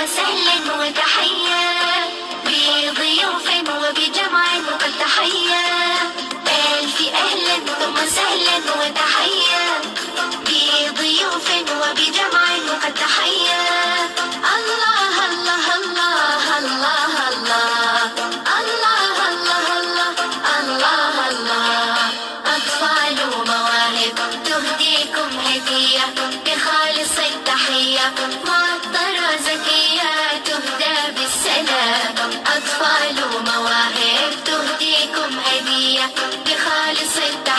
وسهلا وتحية بضيوف وبجمع وقد تحية. ألف أهلا ثم سهلا وتحية بضيوف وبجمع وقد تحية. الله الله الله الله الله الله الله الله الله. أطفال ومواهب تهديكم هدية بخالص التحية، معطرة زكية تهدى بالسلام. أطفال ومواهب تهديكم هدية بخالص التحية.